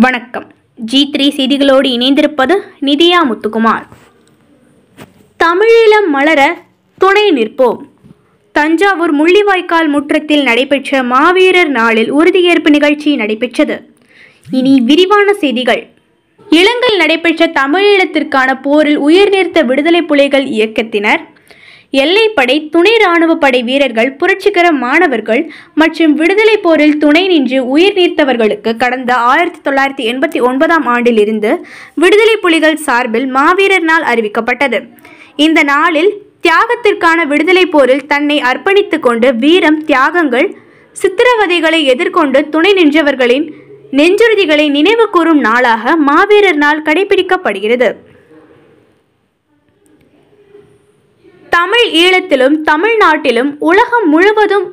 வணக்கம். G3 செய்திகளோடு இணைந்திருப்பது நிதியா முத்துக்குமார். தமிழீழம் மலர துணை நிற்போம். தஞ்சாவூர் முள்ளிவாய்க்கால் முற்றத்தில் நடைபெற்ற மாவீரர் நாளில் உறுதியேற்பு நிகழ்ச்சி நடைபெற்றது. இனி விரிவான செய்திகள். இலங்கையில் நடைபெற்ற தமிழீழத்திற்கான போரில் உயிர்நீத்த விடுதலை புலிகள் இயக்கத்தினர், எல்லைப்படை, துணை இராணுவ படை வீரர்கள், புரட்சிகர மாணவர்கள் மற்றும் விடுதலை போரில் துணை நின்று உயிர் நீத்தவர்களுக்கு கடந்த 1989ஆம் ஆண்டிலிருந்து விடுதலை புலிகள் சார்பில் மாவீரர் நாள் அறிவிக்கப்பட்டது. இந்த நாளில் தியாகத்திற்கான விடுதலை போரில் தன்னை அர்ப்பணித்துக் கொண்டு வீரம், தியாகங்கள், சித்திரவதைகளை எதிர்கொண்டு துணை நின்றவர்களின் நெஞ்சுறுதிகளை நினைவு கூறும் நாளாக மாவீரர் நாள் கடைபிடிக்கப்படுகிறது. தமிழ் ஈழத்திலும் தமிழ்நாட்டிலும் உலகம் முழுவதும்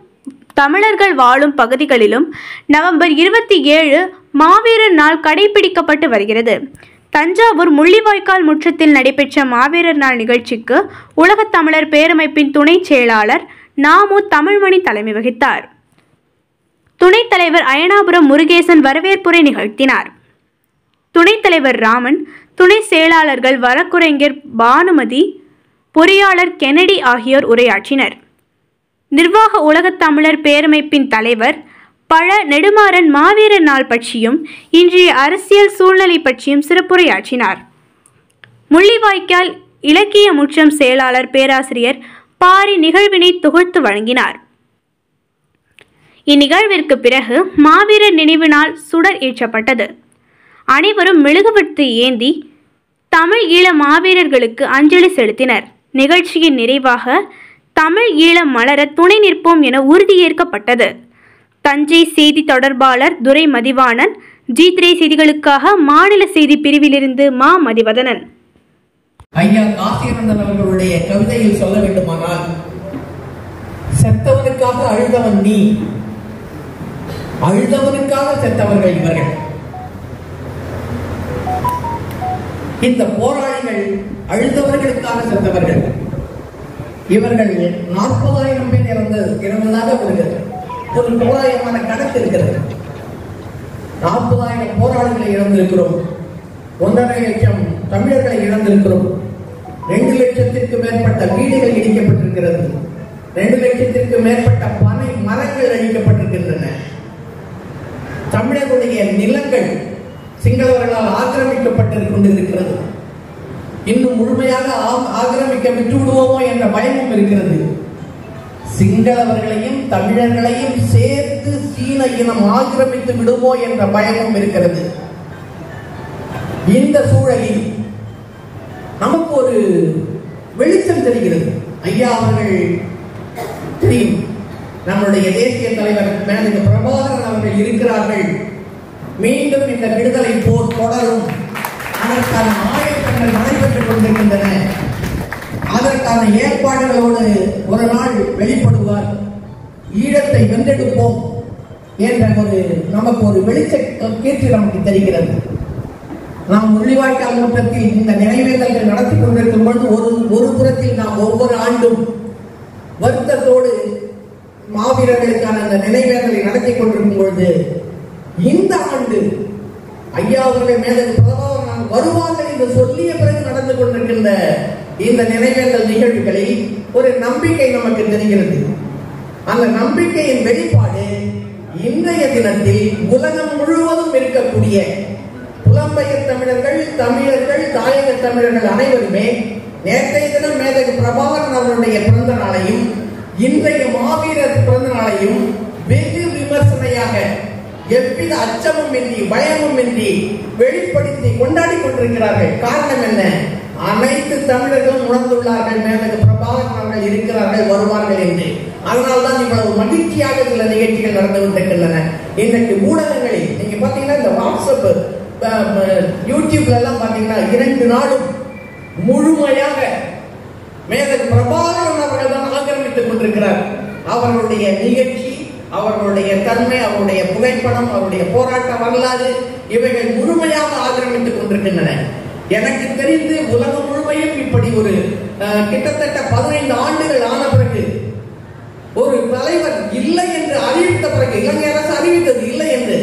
தமிழர்கள் வாழும் பகுதிகளிலும் நவம்பர் 27 மாவீரர் நாள் கடைபிடிக்கப்பட்டு வருகிறது. தஞ்சாவூர் முள்ளிவாய்க்கால் முற்றத்தில் நடைபெற்ற மாவீரர் நாள் நிகழ்ச்சிக்கு உலகத் தமிழர் பேரமைப்பின் துணை செயலாளர் நாமு தமிழ்மணி தலைமை வகித்தார். துணைத் தலைவர் அயனாபுரம் முருகேசன் வரவேற்புரை நிகழ்த்தினார். துணைத் தலைவர் ராமன், துணை செயலாளர்கள் வழக்குரைஞர் பானுமதி, பொறியாளர் கென்னடி ஆகியோர் உரையாற்றினர். நிர்வாக உலகத் தமிழர் பேரமைப்பின் தலைவர் பழ நெடுமாறன் மாவீரர் நாள் பற்றியும் இன்றைய அரசியல் சூழ்நிலை பற்றியும் சிறப்புரையாற்றினார். முள்ளிவாய்க்கால் இலக்கிய முற்றம் செயலாளர் பேராசிரியர் பாரி நிகழ்வினை தொகுத்து வழங்கினார். இந்நிகழ்விற்கு பிறகு மாவீரர் நினைவு நாள் சுடர் ஏற்றப்பட்டது. அனைவரும் மெழுகுவர்த்தி ஏந்தி தமிழ் ஈழ மாவீரர்களுக்கு அஞ்சலி செலுத்தினர். நிகழ்ச்சியின் நிறைவாக தமிழ் ஈழம் மலர துணை நிற்போம் என உறுதியேற்கப்பட்டது. தஞ்சை செய்தி தொடர்பாளர் துரை மதிவாணன். G3 செய்திகளுக்காக மாநில செய்தி பிரிவிலிருந்து மா மதிவதனன். ஐயா காசியானந்தன் அவர்களுடைய கவிதையில் சொல்ல வேண்டுமானால், செத்தவனுக்காக அழுதவன் நீ, அழுதவனுக்காக செத்தவர்கள் இவர்கள். இந்த போராளிகள் அழுதவர்களுக்காக சென்றவர்கள். இவர்கள் 40,000 பேர் இறந்ததாக ஒரு தோராயமான கணக்கு இருக்கிறது. 40,000 போராளிகளை இழந்திருக்கிறோம். 1.5 லட்சம் தமிழர்களை இழந்திருக்கிறோம். 2 லட்சத்திற்கு மேற்பட்ட வீடுகள் இடிக்கப்பட்டிருக்கிறது. 2 லட்சத்திற்கு மேற்பட்ட பனை மரங்கள் அழிக்கப்பட்டிருக்கின்றன. தமிழர்களுடைய நிலங்கள் சிங்களவர்களால் ஆக்கிரமிக்கப்பட்டு கொண்டிருக்கிறது. இன்னும் முழுமையாக ஆக்கிரமிக்க விட்டு விடுவோமோ என்ற பயமும் இருக்கிறது. சிங்களவர்களையும் தமிழர்களையும் சேர்த்து சீன இனம் ஆக்கிரமித்து விடுமோ என்ற பயமும் இருக்கிறது. இந்த சூழலில் நமக்கு ஒரு வெளிச்சம் தெரிகிறது. ஐயா அவர்கள் தெரியும், நம்முடைய தேசிய தலைவர் மேதகு பிரபாகரன் அவர்கள் இருக்கிறார்கள். மீண்டும் இந்த விடுதலை போர் தொடரும். அதற்கான ஆயத்தங்கள் நடைபெற்றுக் கொண்டிருக்கின்றன. அதற்கான ஏற்பாடுகளோடு ஒரு நாள் வெளிப்படுவார். ஈழத்தை வென்றெடுப்போம் என்ற நமக்கு ஒரு வெளிச்ச கீர்த்தி நமக்கு தெரிகிறது. நாம் முள்ளிவாய்க்கால் முற்றத்தில் இந்த நினைவேந்தல்கள் நடத்தி கொண்டிருக்கும் பொழுது ஒரு புறத்தில் நாம் ஒவ்வொரு ஆண்டும் வருத்தத்தோடு மாவீரர்களுக்கான அந்த நினைவேந்தலை நடத்தி கொண்டிருக்கும் பொழுது, இந்த ஆண்டு ஐயா அவர்கள் மேதகு பிரபாகரன் வருவார்கள் என்று சொல்லிய பிறகு நடந்து கொண்டிருக்கின்ற இந்த நினைவேந்தல் நிகழ்வுகளில் ஒரு நம்பிக்கை நமக்கு தெரிகிறது. அந்த நம்பிக்கையின் வெளிப்பாடு இன்றைய தினத்தில் உலகம் முழுவதும் இருக்கக்கூடிய புலம்பெயர் தமிழர்கள், தமிழர்கள், தாயக தமிழர்கள் அனைவருமே நேற்றைய தினம் மேதகு பிரபாகரன் அவருடைய பிறந்த நாளையும் இன்றைய மாவீரர் பிறந்த நாளையும் வெகு விமர்சனையாக, எவ்வித அச்சமும் இன்றி பயமும் இன்றி வெளிப்படுத்தி கொண்டாடி கொண்டிருக்கிறார்கள். காரணம் என்ன? அனைத்து தமிழர்களும் உணர்ந்துள்ளார்கள், மேதகு பிரபாகரன் அவர்கள் இருக்கிறார்கள், வருவார்கள் என்று. அதனால்தான் இவ்வளவு மகிழ்ச்சியாக சில நிகழ்ச்சிகள் நடந்து கொண்டிருக்கின்றன. இன்றைக்கு ஊடகங்களில் நீங்க பாத்தீங்கன்னா, இந்த வாட்ஸ்அப், யூடியூப்ல எல்லாம் பாத்தீங்கன்னா 2 நாளும் முழுமையாக மேதகு பிரபாகரன் அவர்கள் தான் ஆக்கிரமித்துக் கொண்டிருக்கிறார். அவர்களுடைய நிகழ்ச்சி, அவர்களுடைய தன்மை, அவருடைய புகைப்படம், அவருடைய போராட்ட வரலாறு இவைகள் முழுமையாக ஆக்கிரமித்துக் கொண்டிருக்கின்றன. எனக்கு தெரிந்து உலகம் முழுமையும் இப்படி ஒரு கிட்டத்தட்ட 15 ஆண்டுகள் ஆன பிறகு ஒரு தலைவர் இல்லை என்று அறிவித்த பிறகு, இலங்கை அரசு அறிவித்தது இல்லை என்று,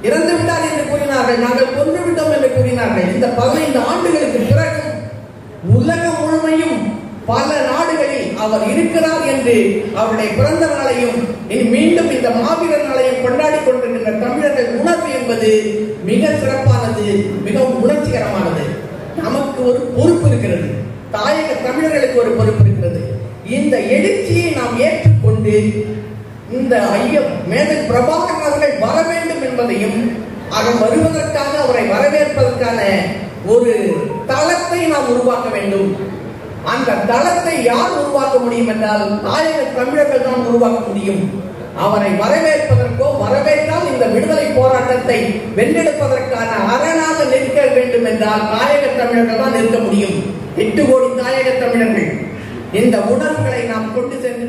இறந்து விட்டார் என்று கூறினார்கள், நாங்கள் கொன்றுவிட்டோம் என்று கூறினார்கள். இந்த 15 ஆண்டுகளுக்கு பிறகு உலகம் முழுமையும் பல நாடுகளில் அவர் இருக்கிறார் என்று அவருடைய பிறந்த நாளையும் மீண்டும் இந்த மாவீரர் நாளையும் கொண்டாடி கொண்டிருக்கின்ற தமிழர்கள் உணர்வு என்பது மிக சிறப்பானது, மிகவும் உணர்ச்சிகரமானது. நமக்கு ஒரு பொறுப்பு இருக்கிறது, தாயக தமிழர்களுக்கு ஒரு பொறுப்பு இருக்கிறது. இந்த எழுச்சியை நாம் ஏற்றுக்கொண்டு இந்த மேதகு பிரபாகரன் அவர்கள் வர வேண்டும் என்பதையும் அவர் வருவதற்காக அவரை வரவேற்பதற்கான ஒரு தளத்தை நாம் உருவாக்க வேண்டும். அந்த தளத்தை யார் உருவாக்க முடியும் என்றால் தாயக தமிழர்கள் தான் உருவாக்க முடியும். அவரை வரவேற்பதற்கோ வரவேற்றால் இந்த விடுதலை போராட்டத்தை வென்றெடுப்பதற்கான அரணாக நிற்க வேண்டும் என்றால் தாயக தமிழர்கள் தான் நிற்க முடியும். 8 கோடி தாயக தமிழர்கள் இந்த உணர்வுகளை நாம் கொண்டு சென்று